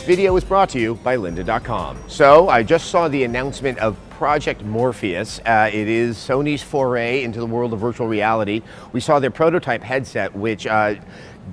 This video is brought to you by lynda.com. So I just saw the announcement of Project Morpheus. It is Sony's foray into the world of virtual reality. We saw their prototype headset, which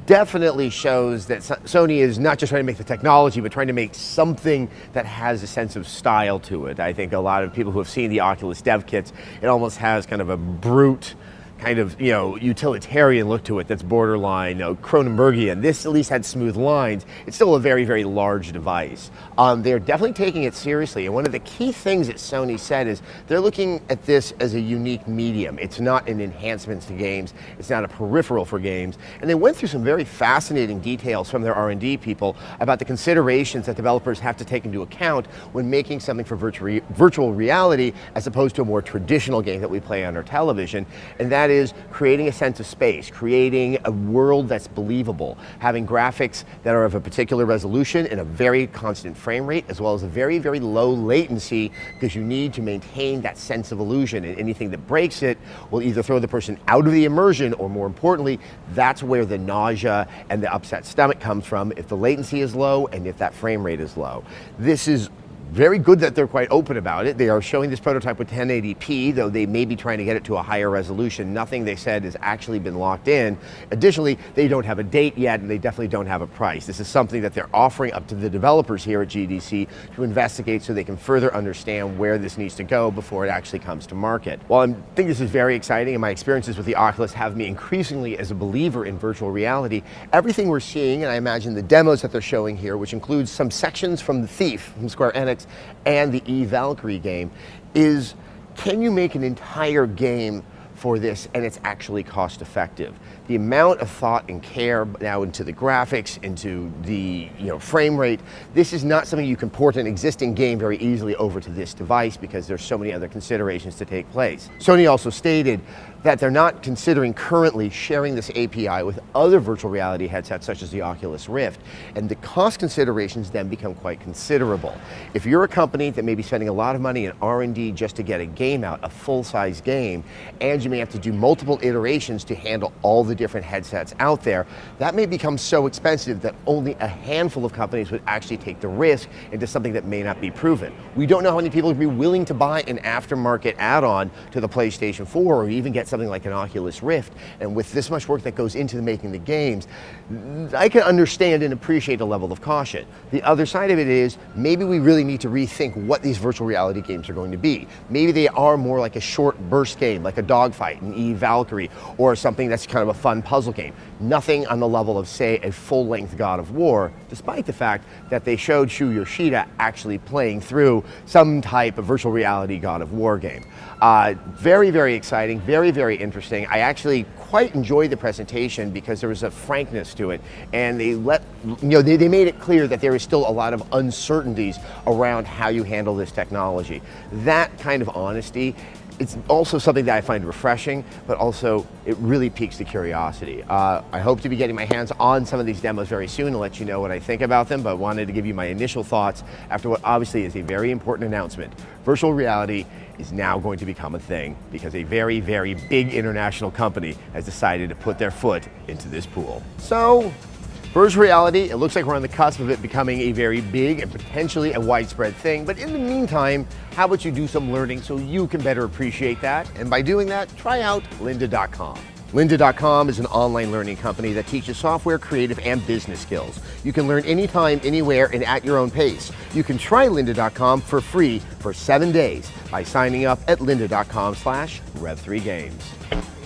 definitely shows that Sony is not just trying to make the technology, but trying to make something that has a sense of style to it. I think a lot of people who have seen the Oculus dev kits, it almost has kind of a brute, kind of, utilitarian look to it that's borderline, Cronenbergian. This at least had smooth lines. It's still a very, very large device. They're definitely taking it seriously, and one of the key things that Sony said is they're looking at this as a unique medium. It's not an enhancement to games. It's not a peripheral for games. And they went through some very fascinating details from their R&D people about the considerations that developers have to take into account when making something for virtual reality as opposed to a more traditional game that we play on our television. And that is creating a sense of space, creating a world that's believable, having graphics that are of a particular resolution and a very constant frame rate, as well as a very, very low latency, because you need to maintain that sense of illusion, and anything that breaks it will either throw the person out of the immersion, or more importantly, that's where the nausea and the upset stomach comes from if the latency is low and if that frame rate is low. This is very good that they're quite open about it. They are showing this prototype with 1080p, though they may be trying to get it to a higher resolution. Nothing they said has actually been locked in. Additionally, they don't have a date yet, and they definitely don't have a price. This is something that they're offering up to the developers here at GDC to investigate so they can further understand where this needs to go before it actually comes to market. While I think this is very exciting, and my experiences with the Oculus have me increasingly as a believer in virtual reality, everything we're seeing, and I imagine the demos that they're showing here, which includes some sections from The Thief from Square Enix and the Valkyrie game, is can you make an entire game for this and it's actually cost effective? The amount of thought and care now into the graphics, into the frame rate, this is not something you can port an existing game very easily over to this device because there's so many other considerations to take place. Sony also stated that they're not considering currently sharing this API with other virtual reality headsets such as the Oculus Rift, and the cost considerations then become quite considerable. If you're a company that may be spending a lot of money in R&D just to get a game out, a full-size game, and you may have to do multiple iterations to handle all the different headsets out there, that may become so expensive that only a handful of companies would actually take the risk into something that may not be proven. We don't know how many people would be willing to buy an aftermarket add-on to the PlayStation 4 or even get something like an Oculus Rift, and with this much work that goes into making the games, I can understand and appreciate a level of caution. The other side of it is maybe we really need to rethink what these virtual reality games are going to be. Maybe they are more like a short burst game, like a dogfight, an Valkyrie, or something that's kind of a fun puzzle game. Nothing on the level of, say, a full-length God of War, despite the fact that they showed Shu Yoshida actually playing through some type of virtual reality God of War game. Very, very exciting, very, very interesting. I actually quite enjoyed the presentation because there was a frankness to it, and they they made it clear that there is still a lot of uncertainties around how you handle this technology. That kind of honesty, it's also something that I find refreshing, but also it really piques the curiosity. I hope to be getting my hands on some of these demos very soon and let you know what I think about them, but wanted to give you my initial thoughts after what obviously is a very important announcement. Virtual reality is now going to become a thing because a very, very big international company has decided to put their foot into this pool. So, virtual reality, it looks like we're on the cusp of it becoming a very big and potentially a widespread thing. But in the meantime, how about you do some learning so you can better appreciate that? And by doing that, try out lynda.com. Lynda.com is an online learning company that teaches software, creative, and business skills. You can learn anytime, anywhere, and at your own pace. You can try lynda.com for free for 7 days by signing up at lynda.com/Rev3Games.